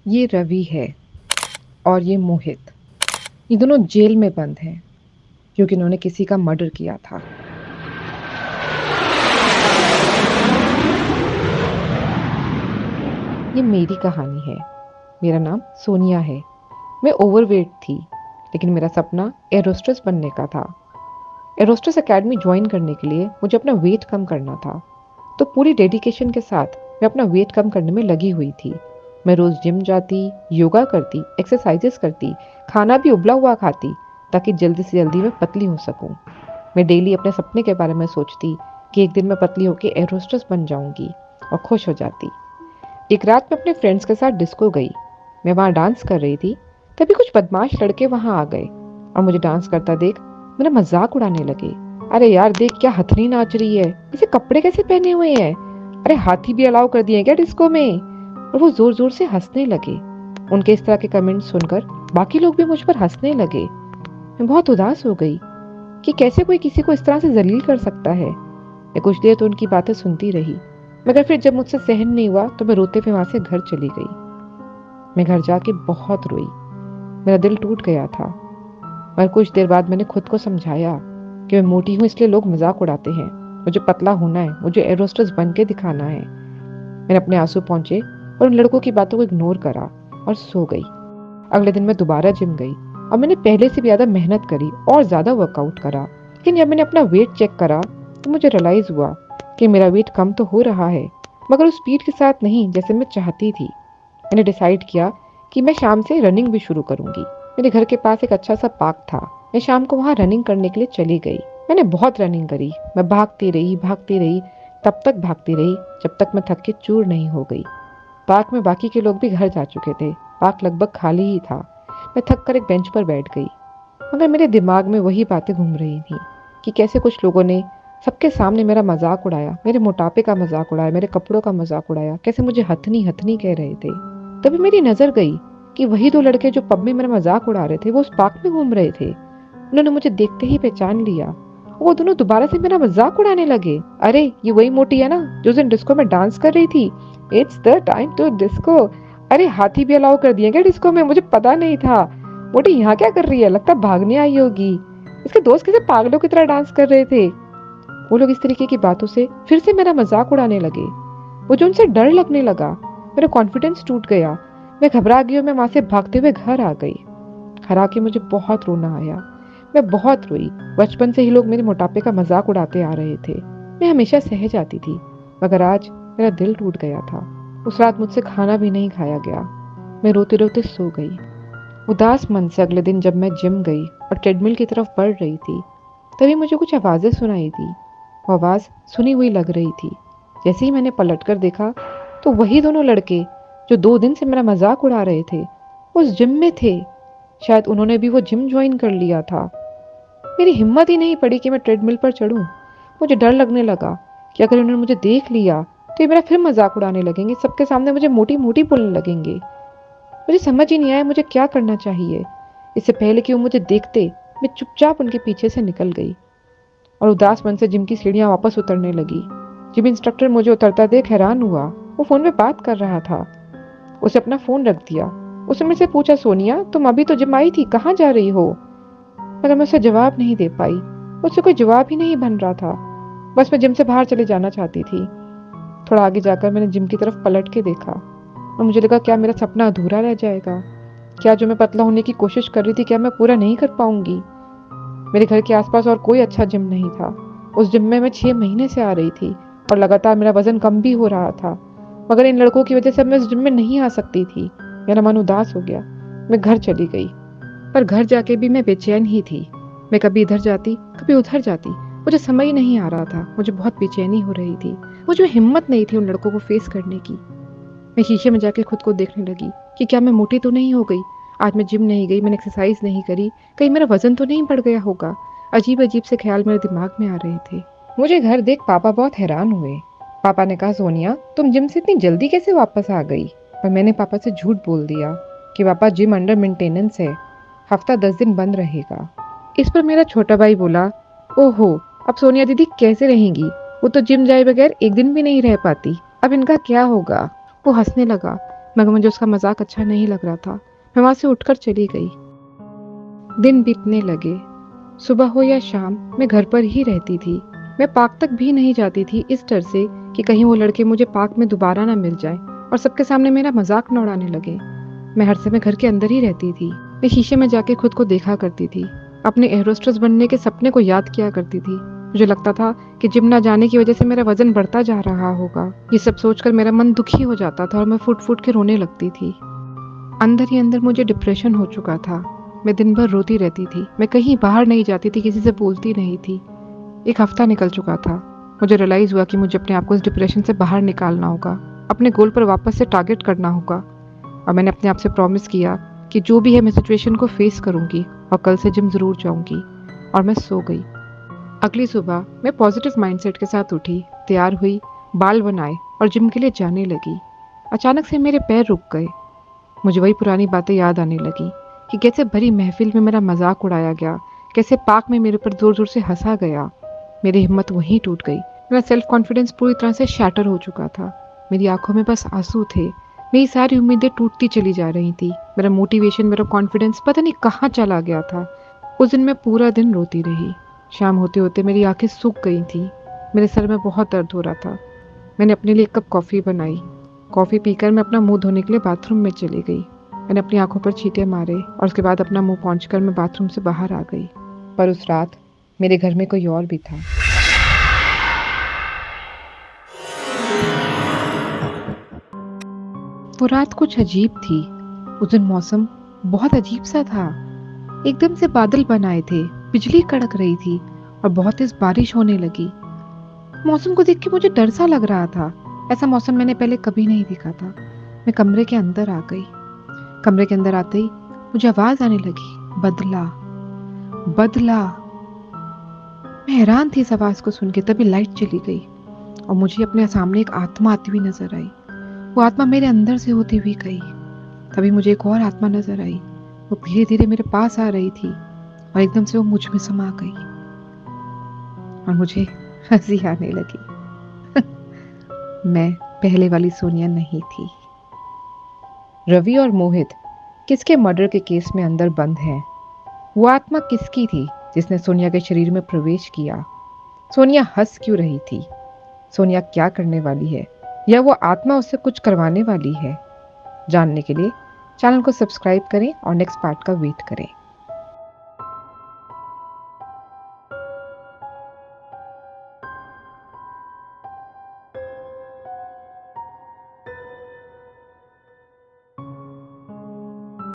ये रवि है और ये मोहित। ये दोनों जेल में बंद हैं क्योंकि इन्होंने किसी का मर्डर किया था। ये मेरी कहानी है। मेरा नाम सोनिया है। मैं ओवरवेट थी, लेकिन मेरा सपना एरोस्ट्रेस बनने का था। एरोस्ट्रेस एकेडमी ज्वाइन करने के लिए मुझे अपना वेट कम करना था, तो पूरी डेडिकेशन के साथ मैं अपना वेट कम करने में लगी हुई थी। मैं रोज़ जिम जाती, योगा करती, एक्सरसाइजेस करती, खाना भी उबला हुआ खाती, ताकि जल्दी से जल्दी मैं पतली हो सकूं। मैं डेली अपने सपने के बारे में सोचती कि एक दिन मैं पतली होकर एरोस्ट्रेस बन जाऊंगी, और खुश हो जाती। एक रात मैं अपने फ्रेंड्स के साथ डिस्को गई। मैं वहाँ डांस कर रही थी, तभी कुछ बदमाश लड़के वहाँ आ गए और मुझे डांस करता देख मेरा मजाक उड़ाने लगे। अरे यार देख, क्या हथनी नाच रही है, इसे कपड़े कैसे पहने हुए हैं, अरे हाथी भी अलाउ कर दिए क्या डिस्को में। और वो जोर जोर से हंसने लगे। उनके इस तरह के कमेंट सुनकर बाकी लोग भी मुझ पर हंसने लगे। मैं बहुत उदास हो गई कि कैसे कोई किसी को इस तरह से जलील कर सकता है। मैं कुछ देर तो उनकी बातें सुनती रही, मगर फिर जब मुझसे सहन नहीं हुआ तो मैं रोते हुए वहां से घर चली गई। मैं घर जाके बहुत रोई। मेरा दिल टूट गया था। पर कुछ देर बाद मैंने खुद को समझाया कि मैं मोटी हूँ इसलिए लोग मजाक उड़ाते हैं। मुझे पतला होना है, मुझे एरोस्ट्रेस बन के दिखाना है। मैंने अपने आंसू पहुंचे और उन लड़कों की बातों को इग्नोर करा और सो गई। अगले दिन मैं दोबारा जिम गई और मैंने पहले से भी ज्यादा मेहनत करी और ज्यादा वर्कआउट करा। लेकिन जब मैंने अपना वेट चेक करा तो मुझे रियलाइज हुआ कि मेरा वेट कम तो हो रहा है, मगर उस स्पीड के साथ नहीं जैसे मैं चाहती थी। मैंने डिसाइड किया कि मैं शाम से रनिंग भी शुरू करूंगी। मेरे घर के पास एक अच्छा सा पार्क था। मैं शाम को वहां रनिंग करने के लिए चली गई। मैंने बहुत रनिंग करी। मैं भागती रही, तब तक भागती रही जब तक मैं थक के चूर नहीं हो गई। पार्क में बाकी के लोग भी घर जा चुके थे। पार्क लगभग खाली ही था। मैं थक कर एक बेंच पर बैठ गई, मगर मेरे दिमाग में वही बातें घूम रही थी कि कैसे कुछ लोगों ने सबके सामने मेरा मजाक उड़ाया, मेरे मोटापे का मजाक उड़ाया, मेरे कपड़ों का मजाक उड़ाया, कैसे मुझे हथनी हथनी कह रहे थे। तभी मेरी नजर गई कि वही दो लड़के जो पब में मेरा मजाक उड़ा रहे थे वो उस पार्क में घूम रहे थे। उन्होंने मुझे देखते ही पहचान लिया। वो दोनों दोबारा से मेरा मजाक उड़ाने लगे। अरे ये वही मोटी है ना जो उस दिन डिस्को में डांस कर रही थी। It's the time to disco. अरे हाथी भी अलाउ कर दिए क्या डिस्को में, मुझे पता नहीं था। मोटी यहाँ क्या कर रही है, लगता भागने आई होगी। इसके दोस्त कैसे पागलों की तरह डांस कर रहे थे। वो लोग इस तरीके की बातों से फिर से मेरा मजाक उड़ाने लगे। मुझे उनसे डर लगने लगा। मेरा कॉन्फिडेंस टूट गया। मैं घबरा गई और मैं वहां से भागते हुए घर आ गई। घर आके मुझे बहुत रोना आया। मैं बहुत रोई। बचपन से ही लोग मेरे मोटापे का मजाक उड़ाते आ रहे थे। मैं हमेशा सह जाती थी, मगर आज मेरा दिल टूट गया था। उस रात मुझसे खाना भी नहीं खाया गया। मैं रोते रोते सो गई। उदास मन से अगले दिन जब मैं जिम गई और ट्रेडमिल की तरफ बढ़ रही थी, तभी मुझे कुछ आवाजें सुनाई दी। वो आवाज सुनी हुई लग रही थी। जैसे ही मैंने पलटकर देखा तो वही दोनों लड़के जो 2 दिन से मेरा मजाक उड़ा रहे थे उस जिम में थे। शायद उन्होंने भी वो जिम ज्वाइन कर लिया था। मेरी हिम्मत ही नहीं पड़ी कि मैं ट्रेडमिल पर चढ़ूं। मुझे डर लगने लगा कि अगर उन्होंने मुझे देख लिया तो ये मेरा फिर मजाक उड़ाने लगेंगे, सबके सामने मुझे मोटी मोटी बोलने लगेंगे। मुझे समझ ही नहीं आया मुझे क्या करना चाहिए। इससे पहले कि वो मुझे देखते, मैं चुपचाप उनके पीछे से निकल गई और उदास मन से जिम की सीढ़ियां वापस उतरने लगी। जिम इंस्ट्रक्टर मुझे उतरता देख हैरान हुआ। वो फोन में बात कर रहा था। उसे अपना फोन रख दिया। उसने मुझसे पूछा, सोनिया तुम अभी तो जिम आई थी, कहाँ जा रही हो। मगर मैं उसे जवाब नहीं दे पाई। मुझसे कोई जवाब ही नहीं बन रहा था। बस मैं जिम से बाहर चले जाना चाहती थी। थोड़ा आगे जाकर मैंने जिम की तरफ पलट के देखा और मुझे लगा क्या मेरा सपना अधूरा रह जाएगा। क्या जो मैं पतला होने की कोशिश कर रही थी क्या मैं पूरा नहीं कर पाऊंगी। मेरे घर के आसपास और कोई अच्छा जिम नहीं था। उस जिम में मैं 6 महीने से आ रही थी और लगातार मेरा वजन कम भी हो रहा था, मगर इन लड़कों की वजह से मैं उस जिम में नहीं आ सकती थी। मेरा मन उदास हो गया। मैं घर चली गई, पर घर जाके भी मैं बेचैन ही थी। मैं कभी इधर जाती कभी उधर जाती। मुझे समझ ही नहीं आ रहा था। मुझे बहुत बेचैनी हो रही थी। मुझे हिम्मत नहीं थी उन लड़कों को फेस करने की। मैं शीशे में जाके खुद को देखने लगी कि क्या मैं मोटी तो नहीं हो गई। आज मैं जिम नहीं गई, मैंने एक्सरसाइज नहीं करी, कहीं मेरा वजन तो नहीं बढ़ गया होगा। अजीब अजीब से ख्याल मेरे दिमाग में आ रहे थे। मुझे घर देख पापा बहुत हैरान हुए। पापा ने कहा, सोनिया तुम जिम से इतनी जल्दी कैसे वापस आ गई। पर मैंने पापा से झूठ बोल दिया कि पापा जिम अंडर मेंटेनेंस है, हफ्ता 10 दिन बंद रहेगा। इस पर मेरा छोटा भाई बोला, ओहो अब सोनिया दीदी कैसे रहेंगी, वो तो जिम जाए बगैर एक दिन भी नहीं रह पाती, अब इनका क्या होगा। वो हंसने लगा। मगर मुझे उसका मजाक अच्छा नहीं लग रहा था। मैं वहां से उठकर चली गई। दिन बीतने लगे। सुबह हो या शाम मैं घर पर ही रहती थी। मैं पार्क तक भी नहीं जाती थी, इस डर से कि कहीं वो लड़के मुझे पार्क में दोबारा ना मिल जाएं और सबके सामने मेरा मजाक न उड़ाने लगे। मैं हर समय घर के अंदर ही रहती थी। मैं शीशे में जाके खुद को देखा करती थी। अपने एयरोस्ट्रेस बनने के सपने को याद किया करती थी। मुझे लगता था कि जिम ना जाने की वजह से मेरा वजन बढ़ता जा रहा होगा। ये सब सोचकर मेरा मन दुखी हो जाता था और मैं फुट फुट के रोने लगती थी। अंदर ही अंदर मुझे डिप्रेशन हो चुका था। मैं दिन भर रोती रहती थी। मैं कहीं बाहर नहीं जाती थी, किसी से बोलती नहीं थी। एक हफ्ता निकल चुका था। मुझे रियलाइज हुआ कि मुझे अपने आप को इस डिप्रेशन से बाहर निकालना होगा। अपने गोल पर वापस से टारगेट करना होगा। और मैंने अपने आप से प्रॉमिस किया कि जो भी है मैं सिचुएशन को फेस करूंगी और कल से जिम जरूर जाऊंगी। और मैं सो गई। अगली सुबह मैं पॉजिटिव माइंडसेट के साथ उठी, तैयार हुई, बाल बनाए और जिम के लिए जाने लगी। अचानक से मेरे पैर रुक गए। मुझे वही पुरानी बातें याद आने लगी कि कैसे भरी महफिल में मेरा मजाक उड़ाया गया, कैसे पार्क में मेरे पर जोर जोर से हंसा गया। मेरी हिम्मत वहीं टूट गई। मेरा सेल्फ कॉन्फिडेंस पूरी तरह से शैटर हो चुका था। मेरी आंखों में बस आंसू थे। मेरी सारी उम्मीदें टूटती चली जा रही थी। मेरा मोटिवेशन, मेरा कॉन्फिडेंस पता नहीं कहाँ चला गया था। उस दिन मैं पूरा दिन रोती रही। शाम होते होते मेरी आंखें सूख गई थी। मेरे सर में बहुत दर्द हो रहा था। मैंने अपने लिए एक कप कॉफ़ी बनाई। कॉफ़ी पीकर मैं अपना मुंह धोने के लिए बाथरूम में चली गई। मैंने अपनी आंखों पर छींटे मारे और उसके बाद अपना मुंह पोंछकर मैं बाथरूम से बाहर आ गई। पर उस रात मेरे घर में कोई और भी था। वो रात कुछ अजीब थी। उस दिन मौसम बहुत अजीब सा था। एकदम से बादल बनाए थे, बिजली कड़क रही थी और बहुत तेज बारिश होने लगी। मौसम को देख के मुझे डर सा लग रहा था। ऐसा मौसम मैंने पहले कभी नहीं देखा था। मैं कमरे के अंदर आ गई। कमरे के अंदर आते ही मुझे आवाज आने लगी, बदला, बदला। मैं हैरान थी इस आवाज को सुन के। तभी लाइट चली गई और मुझे अपने सामने एक आत्मा आती हुई नजर आई। वो आत्मा मेरे अंदर से होती हुई गई। तभी मुझे एक और आत्मा नजर आई। वो धीरे धीरे मेरे पास आ रही थी और एकदम से वो मुझ में समा गई और मुझे हंसी आने लगी। मैं पहले वाली सोनिया नहीं थी। रवि और मोहित किसके मर्डर के केस में अंदर बंद हैं? वो आत्मा किसकी थी जिसने सोनिया के शरीर में प्रवेश किया? सोनिया हंस क्यों रही थी? सोनिया क्या करने वाली है? या वो आत्मा उससे कुछ करवाने वाली है? जानने के लिए चैनल को सब्सक्राइब करें और नेक्स्ट पार्ट का वेट करें।